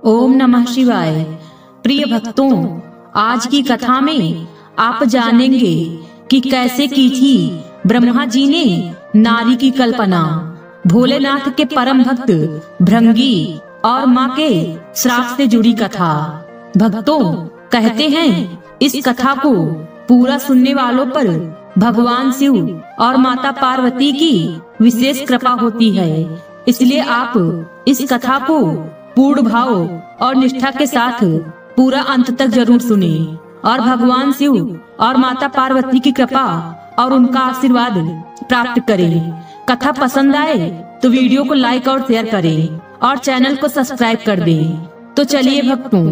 ओम नमः शिवाय। प्रिय भक्तों, आज की कथा में आप जानेंगे कि कैसे की थी ब्रह्मा जी ने नारी की कल्पना। भोलेनाथ के परम भक्त भृंगी और माँ के श्राप से जुड़ी कथा। भक्तों, कहते हैं इस कथा को पूरा सुनने वालों पर भगवान शिव और माता पार्वती की विशेष कृपा होती है। इसलिए आप इस कथा को पूर्ण भाव और निष्ठा के साथ पूरा अंत तक जरूर सुने और भगवान शिव और माता पार्वती की कृपा और उनका आशीर्वाद प्राप्त करें। कथा पसंद आए तो वीडियो को लाइक और शेयर करें और चैनल को सब्सक्राइब कर दें। तो चलिए भक्तों,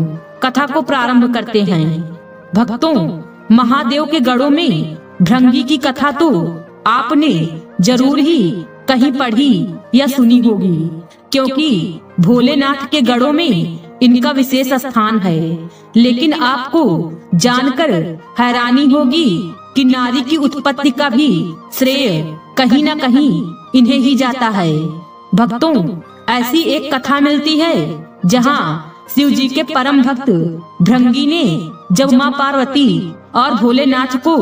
कथा को प्रारंभ करते हैं। भक्तों, महादेव के गढ़ों में भृंगी की कथा तो आपने जरूर ही कहीं पढ़ी या सुनी होगी, क्योंकि भोलेनाथ के गढ़ों में इनका विशेष स्थान है। लेकिन आपको जानकर हैरानी होगी कि नारी की उत्पत्ति का भी श्रेय कहीं न कहीं इन्हें ही जाता है। भक्तों, ऐसी एक कथा मिलती है जहां शिव जी के परम भक्त भृंगी ने जब माँ पार्वती और भोलेनाथ को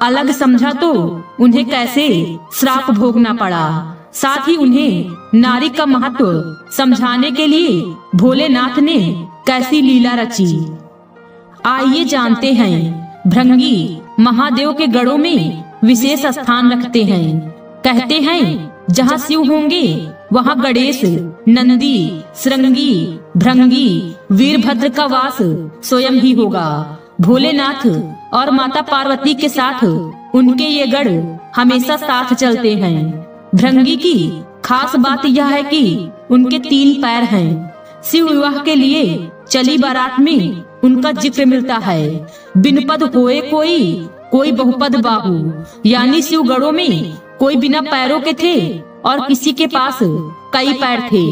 अलग समझा तो उन्हें कैसे श्राप भोगना पड़ा। साथ ही उन्हें नारी का महत्व समझाने के लिए भोलेनाथ ने कैसी लीला रची। आइए जानते हैं। भृंगी महादेव के गढ़ों में विशेष स्थान रखते हैं। कहते हैं जहाँ शिव होंगे वहाँ गणेश, नंदी, श्रृंगी, भृंगी, वीरभद्र का वास स्वयं ही होगा। भोलेनाथ और माता पार्वती के साथ उनके ये गढ़ हमेशा साथ चलते हैं। भृंगी की खास बात यह है कि उनके 3 पैर हैं। शिव विवाह के लिए चली बारात में उनका जिक्र मिलता है। बिनपद होए कोई बहुपद बाहु, यानी शिव गढ़ों में कोई बिना पैरों के थे और किसी के पास कई पैर थे।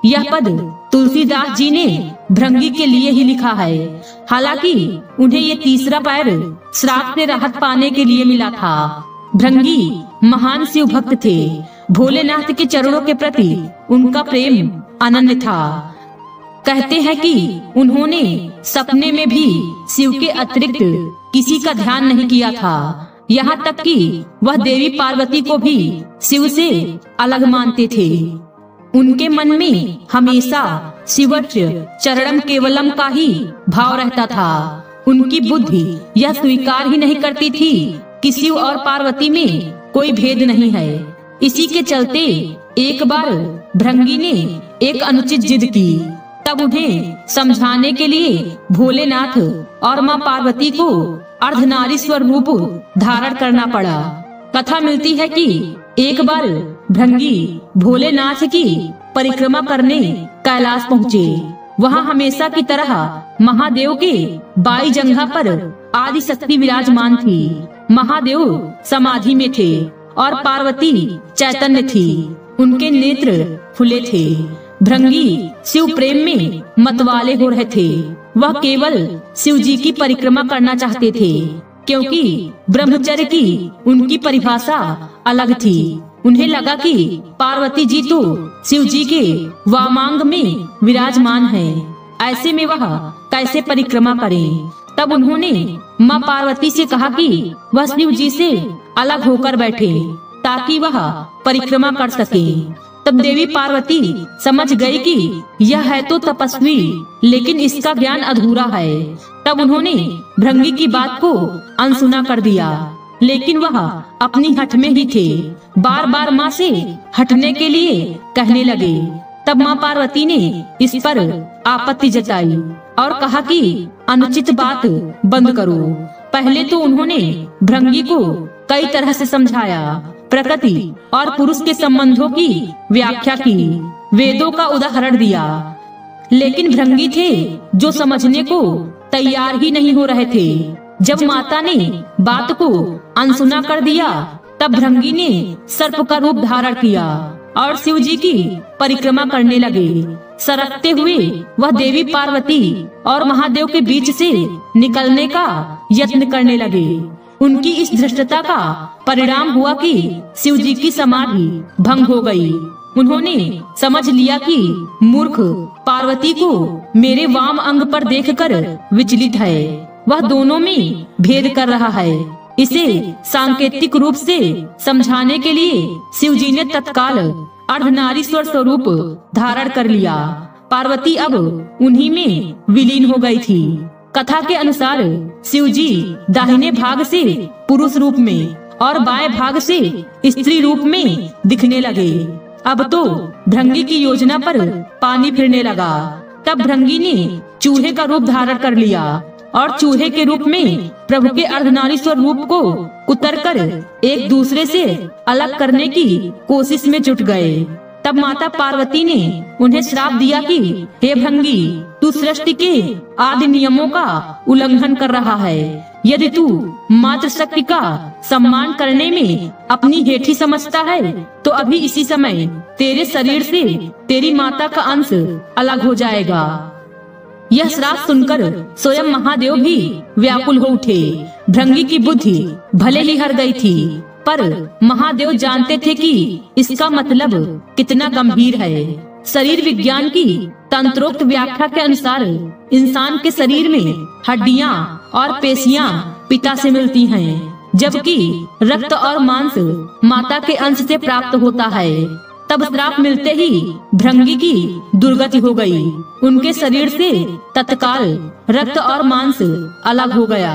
यह पद तुलसीदास जी ने भृंगी के लिए ही लिखा है। हालांकि उन्हें ये तीसरा पैर श्राप से राहत पाने के लिए मिला था। भृंगी महान शिव भक्त थे। भोलेनाथ के चरणों के प्रति उनका प्रेम अनन्य था। कहते हैं कि उन्होंने सपने में भी शिव के अतिरिक्त किसी का ध्यान नहीं किया था। यहाँ तक कि वह देवी पार्वती को भी शिव से अलग मानते थे। उनके मन में हमेशा शिवस्य चरणम केवलम का ही भाव रहता था। उनकी बुद्धि यह स्वीकार ही नहीं करती थी कि शिव और पार्वती में कोई भेद नहीं है। इसी के चलते एक बार भृंगी ने एक अनुचित जिद की। तब उन्हें समझाने के लिए भोलेनाथ और माँ पार्वती को अर्धनारीश्वर रूप धारण करना पड़ा। कथा मिलती है कि एक बार भृंगी भोलेनाथ की परिक्रमा करने कैलाश पहुँचे। वहाँ हमेशा की तरह महादेव के बाई जंघा पर आदि शक्ति विराजमान थी। महादेव समाधि में थे और पार्वती चैतन्य थी। उनके नेत्र खुले थे। भृंगी शिव प्रेम में मतवाले हो रहे थे। वह केवल शिव जी की परिक्रमा करना चाहते थे, क्योंकि ब्रह्मचर्य की उनकी परिभाषा अलग थी। उन्हें लगा कि पार्वती जी तो शिव जी के वामांग में विराजमान है, ऐसे में वह कैसे परिक्रमा करें। तब उन्होंने माँ पार्वती से कहा कि वह शिव जी से अलग होकर बैठे ताकि वह परिक्रमा कर सके। तब देवी पार्वती समझ गई कि यह है तो तपस्वी, लेकिन इसका ज्ञान अधूरा है। तब उन्होंने भृंगी की बात को अनसुना कर दिया, लेकिन वह अपनी हठ में ही थे। बार बार माँ से हटने के लिए कहने लगे। तब माँ पार्वती ने इस पर आपत्ति जताई और कहा कि अनुचित बात बंद करो। पहले तो उन्होंने भृंगी को कई तरह से समझाया, प्रकृति और पुरुष के संबंधों की व्याख्या की, वेदों का उदाहरण दिया। लेकिन भृंगी थे जो समझने को तैयार ही नहीं हो रहे थे। जब माता ने बात को अनसुना कर दिया, तब भृंगी ने सर्प का रूप धारण किया और शिव जी की परिक्रमा करने लगे। सरकते हुए वह देवी पार्वती और महादेव के बीच से निकलने का यत्न करने लगे। उनकी इस धृष्टता का परिणाम हुआ कि शिव जी की समाधि भंग हो गई उन्होंने समझ लिया कि मूर्ख पार्वती को मेरे वाम अंग पर देखकर विचलित है, वह दोनों में भेद कर रहा है। इसे सांकेतिक रूप से समझाने के लिए शिव जी ने तत्काल अर्धनारीश्वर स्वरूप धारण कर लिया। पार्वती अब उन्हीं में विलीन हो गई थी। कथा के अनुसार शिव जी दाहिने भाग से पुरुष रूप में और बाएं भाग से स्त्री रूप में दिखने लगे। अब तो भृंगी की योजना पर पानी फिरने लगा। तब भृंगी ने चूहे का रूप धारण कर लिया और चूहे के रूप में प्रभु के अर्धनारीश्वर रूप को उतरकर एक दूसरे से अलग करने की कोशिश में जुट गए। तब माता पार्वती ने उन्हें श्राप दिया कि हे भृंगी, तू सृष्टि के आदि नियमों का उल्लंघन कर रहा है। यदि तू मातृशक्ति का सम्मान करने में अपनी हेठी समझता है तो अभी इसी समय तेरे शरीर से तेरी माता का अंश अलग हो जाएगा। यह श्राप सुनकर स्वयं महादेव भी व्याकुल हो उठे। भृंगी की बुद्धि भले ही हर गई थी, पर महादेव जानते थे कि इसका मतलब कितना गंभीर है। शरीर विज्ञान की तंत्रोक्त व्याख्या के अनुसार इंसान के शरीर में हड्डियां और पेशियां पिता से मिलती हैं, जबकि रक्त और मांस माता के अंश से प्राप्त होता है। तब श्राप मिलते ही भृंगी की दुर्गति हो गई। उनके शरीर से तत्काल रक्त और मांस अलग हो गया।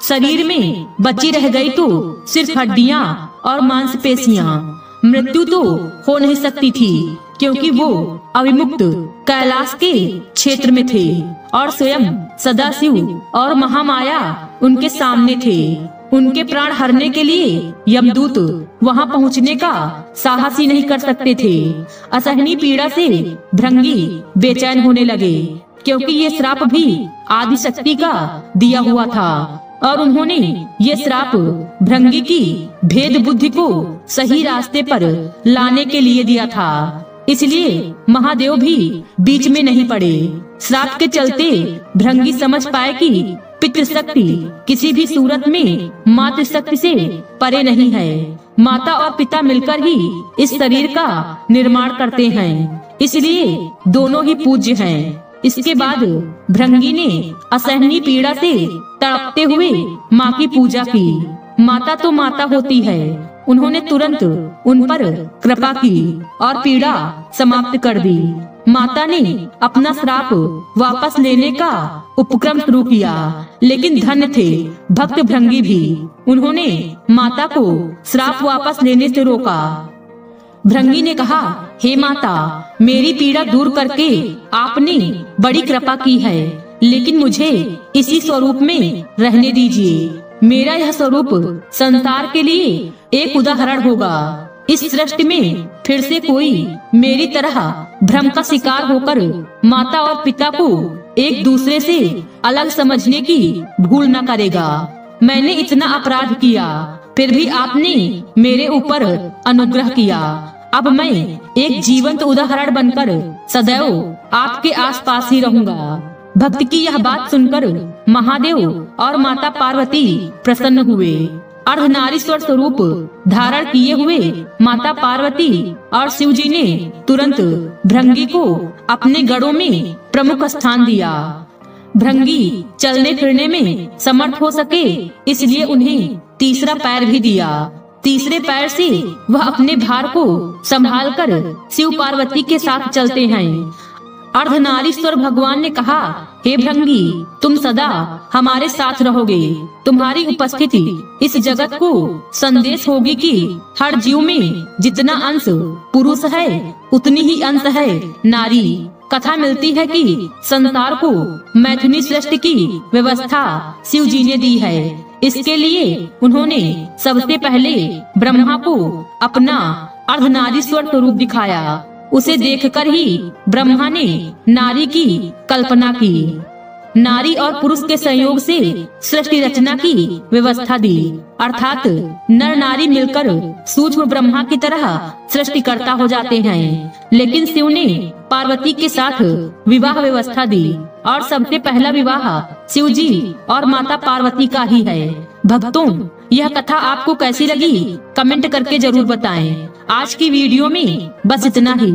शरीर में बची रह गई तो सिर्फ हड्डियां और मांसपेशियां। मृत्यु तो हो नहीं सकती थी, क्योंकि वो अविमुक्त कैलाश के क्षेत्र में थे और स्वयं सदाशिव और महामाया उनके सामने थे। उनके प्राण हरने के लिए यमदूत वहां पहुंचने का साहस ही नहीं कर सकते थे। असहनीय पीड़ा से भृंगी बेचैन होने लगे, क्योंकि ये श्राप भी आदि शक्ति का दिया हुआ था और उन्होंने ये श्राप भृंगी की भेद बुद्धि को सही रास्ते पर लाने के लिए दिया था। इसलिए महादेव भी बीच में नहीं पड़े। श्राप के चलते भृंगी समझ पाए कि पितृशक्ति किसी भी सूरत में मातृशक्ति से परे नहीं है। माता और पिता मिलकर ही इस शरीर का निर्माण करते हैं, इसलिए दोनों ही पूज्य हैं। इसके बाद भृंगी ने असहनीय पीड़ा से तड़पते हुए माँ की पूजा की। माता तो माता होती है, उन्होंने तुरंत उन पर कृपा की और पीड़ा समाप्त कर दी। माता ने अपना श्राप वापस लेने का उपक्रम शुरू किया, लेकिन धन्य थे भक्त भृंगी भी। उन्होंने माता को श्राप वापस लेने से रोका। भृंगी ने कहा, हे माता, मेरी पीड़ा दूर करके आपने बड़ी कृपा की है, लेकिन मुझे इसी स्वरूप में रहने दीजिए। मेरा यह स्वरूप संसार के लिए एक उदाहरण होगा। इस सृष्टि में फिर से कोई मेरी तरह भ्रम का शिकार होकर माता और पिता को एक दूसरे से अलग समझने की भूल न करेगा। मैंने इतना अपराध किया, फिर भी आपने मेरे ऊपर अनुग्रह किया। अब मैं एक जीवंत उदाहरण बनकर सदैव आपके आसपास ही रहूंगा। भक्त की यह बात सुनकर महादेव और माता पार्वती प्रसन्न हुए। अर्धनारीश्वर स्वरूप धारण किए हुए माता पार्वती और शिव जी ने तुरंत भृंगी को अपने गढ़ों में प्रमुख स्थान दिया। भृंगी चलने फिरने में समर्थ हो सके, इसलिए उन्हें तीसरा पैर भी दिया। तीसरे पैर से वह अपने भार को संभालकर शिव पार्वती के साथ चलते हैं। अर्धनारीश्वर भगवान ने कहा, हे भृंगी, तुम सदा हमारे साथ रहोगे। तुम्हारी उपस्थिति इस जगत को संदेश होगी कि हर जीव में जितना अंश पुरुष है उतनी ही अंश है नारी। कथा मिलती है कि संसार को मैथुनी सृष्टि की व्यवस्था शिव जी ने दी है। इसके लिए उन्होंने सबसे पहले ब्रह्मा को अपना अर्धनारीश्वर स्वरूप दिखाया। उसे देखकर ही ब्रह्मा ने नारी की कल्पना की। नारी और पुरुष के संयोग से सृष्टि रचना की व्यवस्था दी, अर्थात नर नारी मिलकर सूक्ष्म ब्रह्मा की तरह सृष्टि करता हो जाते हैं। लेकिन शिव ने पार्वती के साथ विवाह व्यवस्था दी और सबसे पहला विवाह शिव जी और माता पार्वती का ही है। भक्तों, यह कथा आपको कैसी लगी कमेंट करके जरूर बताएं। आज की वीडियो में बस इतना ही।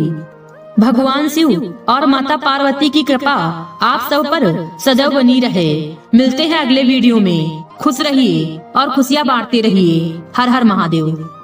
भगवान शिव और माता पार्वती की कृपा आप सब पर सदैव बनी रहे। मिलते हैं अगले वीडियो में। खुश रहिए और खुशियाँ बांटते रहिए। हर हर महादेव।